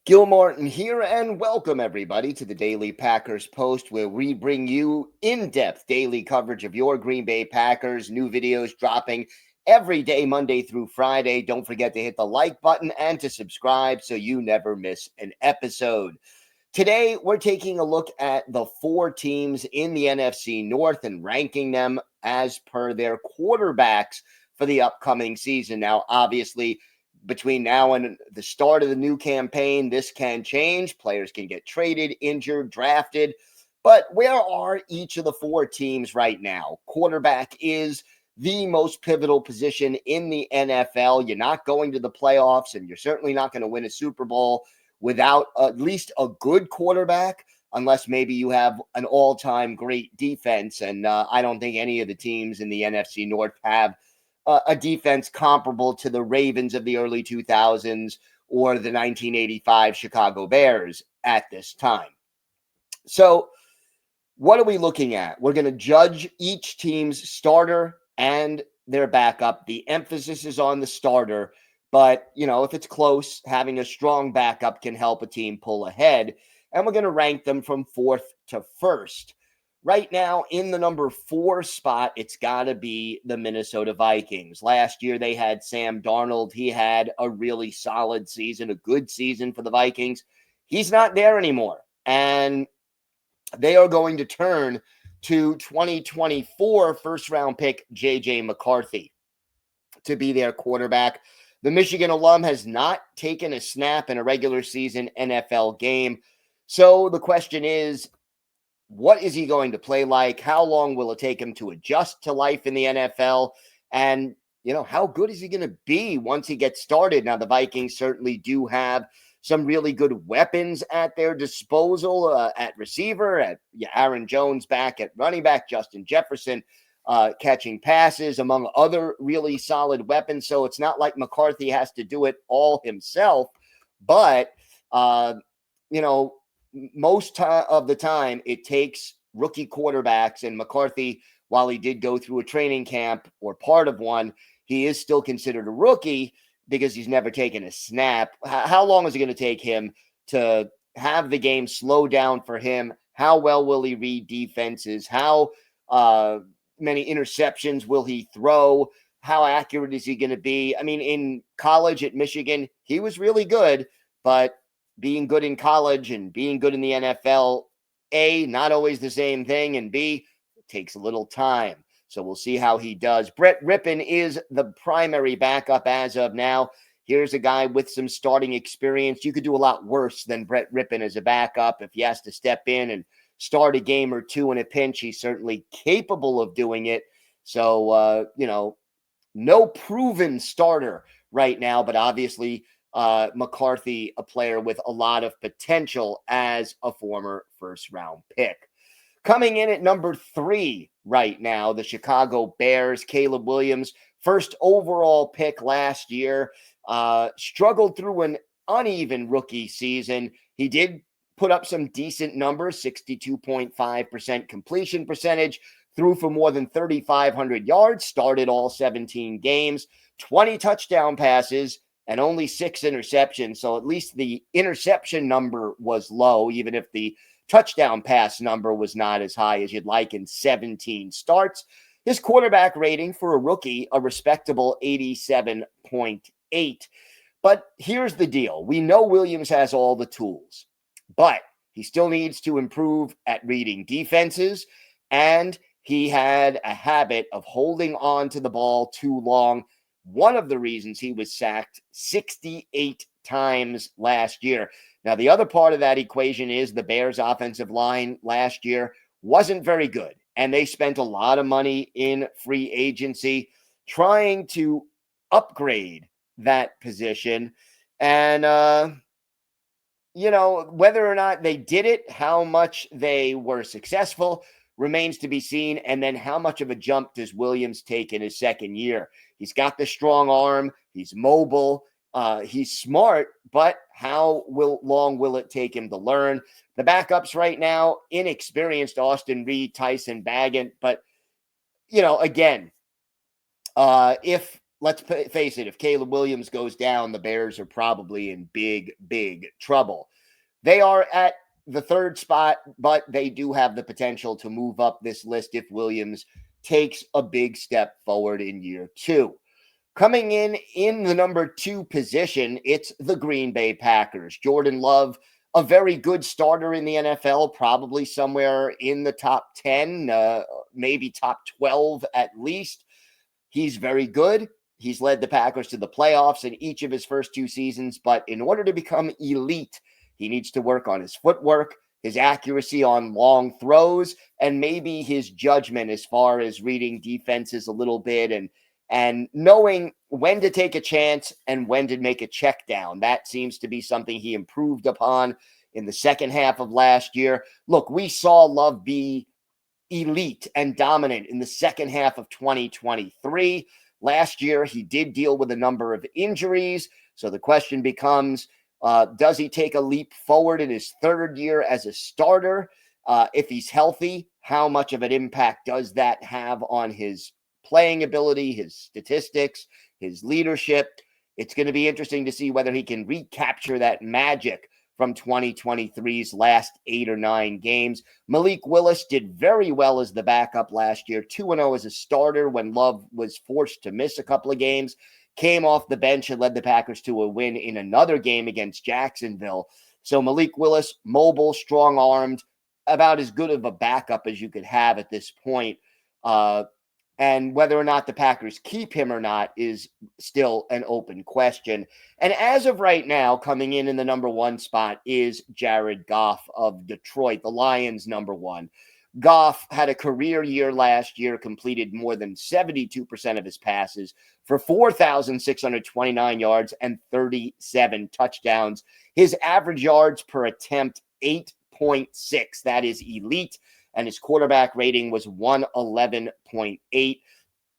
Gil Martin here, and welcome everybody to the Daily Packers Post, where we bring you in-depth daily coverage of your Green Bay Packers. New videos dropping every day, Monday through Friday. Don't forget to hit the like button and to subscribe so you never miss an episode. Today, we're taking a look at the four teams in the NFC North and ranking them as per their quarterbacks for the upcoming season. Now, obviously, between now and the start of the new campaign, this can change. Players can get traded, injured, drafted. But where are each of the four teams right now? Quarterback is the most pivotal position in the NFL. You're not going to the playoffs, and you're certainly not going to win a Super Bowl without at least a good quarterback, unless maybe you have an all-time great defense. And I don't think any of the teams in the NFC North have a defense comparable to the Ravens of the early 2000s or the 1985 Chicago Bears at this time. So what are we looking at? We're going to judge each team's starter and their backup. The emphasis is on the starter, but, if it's close, having a strong backup can help a team pull ahead. And we're going to rank them from fourth to first. Right now, in the number 4 spot, it's got to be the Minnesota Vikings. Last year, they had Sam Darnold. He had a really solid season, a good season for the Vikings. He's not there anymore. And they are going to turn to 2024 first-round pick J.J. McCarthy to be their quarterback. The Michigan alum has not taken a snap in a regular season NFL game. So the question is, what is he going to play like? How long will it take him to adjust to life in the NFL? And, how good is he going to be once he gets started? Now, the Vikings certainly do have some really good weapons at their disposal at receiver, at Aaron Jones back at running back, Justin Jefferson catching passes, among other really solid weapons. So it's not like McCarthy has to do it all himself. But, most of the time, it takes rookie quarterbacks, and McCarthy, while he did go through a training camp or part of one, he is still considered a rookie because he's never taken a snap. How long is it going to take him to have the game slow down for him? How well will he read defenses? How many interceptions will he throw? How accurate is he going to be? I mean, in college at Michigan, he was really good, but being good in college and being good in the NFL, A, not always the same thing, and B, it takes a little time. So we'll see how he does. Brett Rippon is the primary backup as of now. Here's a guy with some starting experience. You could do a lot worse than Brett Rippon as a backup. If he has to step in and start a game or two in a pinch, he's certainly capable of doing it. So, no proven starter right now, but obviously McCarthy, a player with a lot of potential as a former first-round pick. Coming in at number 3 right now, the Chicago Bears, Caleb Williams, first overall pick last year, struggled through an uneven rookie season. He did put up some decent numbers, 62.5% completion percentage, threw for more than 3,500 yards, started all 17 games, 20 touchdown passes, and only 6 interceptions. So at least the interception number was low, even if the touchdown pass number was not as high as you'd like in 17 starts. His quarterback rating for a rookie, a respectable 87.8. But here's the deal. We know Williams has all the tools, but he still needs to improve at reading defenses, and he had a habit of holding on to the ball too long. One of the reasons he was sacked 68 times last year. Now, the other part of that equation is the Bears' offensive line last year wasn't very good, and they spent a lot of money in free agency trying to upgrade that position. And, whether or not they did it, how much they were successful remains to be seen. And then how much of a jump does Williams take in his second year? He's got the strong arm. He's mobile. He's smart, but how long will it take him to learn? The backups right now, inexperienced Austin Reed, Tyson Baggett. But, again, if let's face it, if Caleb Williams goes down, the Bears are probably in big, big trouble. They are at the third spot, but they do have the potential to move up this list if Williams takes a big step forward in year two. Coming in the number 2 position, it's the Green Bay Packers. Jordan Love, a very good starter in the NFL, probably somewhere in the top 10, maybe top 12 at least. He's very good. He's led the Packers to the playoffs in each of his first 2 seasons, but in order to become elite, he needs to work on his footwork, his accuracy on long throws, and maybe his judgment as far as reading defenses a little bit and knowing when to take a chance and when to make a check down. That seems to be something he improved upon in the second half of last year. Look, we saw Love be elite and dominant in the second half of 2023. Last year, he did deal with a number of injuries. So the question becomes, does he take a leap forward in his third year as a starter? If he's healthy, how much of an impact does that have on his playing ability, his statistics, his leadership? It's going to be interesting to see whether he can recapture that magic from 2023's last 8 or 9 games. Malik Willis did very well as the backup last year, 2-0 as a starter when Love was forced to miss a couple of games, came off the bench and led the Packers to a win in another game against Jacksonville. So Malik Willis, mobile, strong-armed, about as good of a backup as you could have at this point. And whether or not the Packers keep him or not is still an open question. And as of right now, coming in the number 1 spot is Jared Goff of Detroit, the Lions' number 1. Goff had a career year last year, completed more than 72% of his passes for 4,629 yards and 37 touchdowns. His average yards per attempt, 8.6. That is elite. And his quarterback rating was 111.8.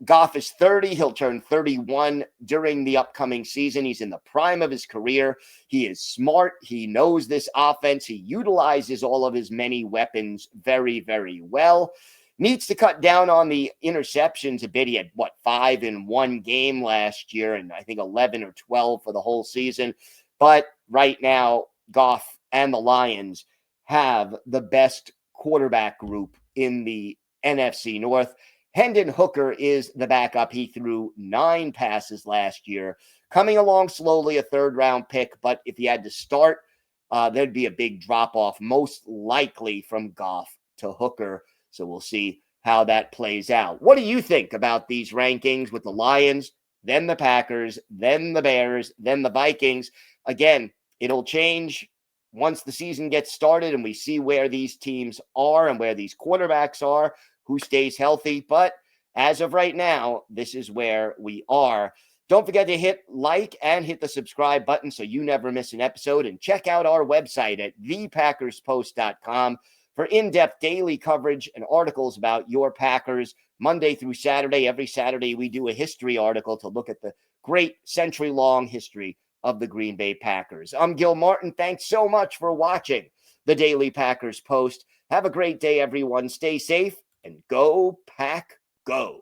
Goff is 30. He'll turn 31 during the upcoming season. He's in the prime of his career. He is smart. He knows this offense. He utilizes all of his many weapons very, very well. Needs to cut down on the interceptions a bit. He had, 5 in one game last year, and I think 11 or 12 for the whole season. But right now, Goff and the Lions have the best quarterback group in the NFC North. Hendon Hooker is the backup. He threw 9 passes last year, coming along slowly, a third-round pick. But if he had to start, there'd be a big drop-off, most likely from Goff to Hooker. So we'll see how that plays out. What do you think about these rankings with the Lions, then the Packers, then the Bears, then the Vikings? Again, it'll change once the season gets started and we see where these teams are and where these quarterbacks are, who stays healthy. But as of right now, this is where we are. Don't forget to hit like and hit the subscribe button so you never miss an episode. And check out our website at thepackerspost.com for in-depth daily coverage and articles about your Packers Monday through Saturday. Every Saturday, we do a history article to look at the great century-long history of the Green Bay Packers. I'm Gil Martin. Thanks so much for watching the Daily Packers Post. Have a great day, everyone. Stay safe and go Pack Go.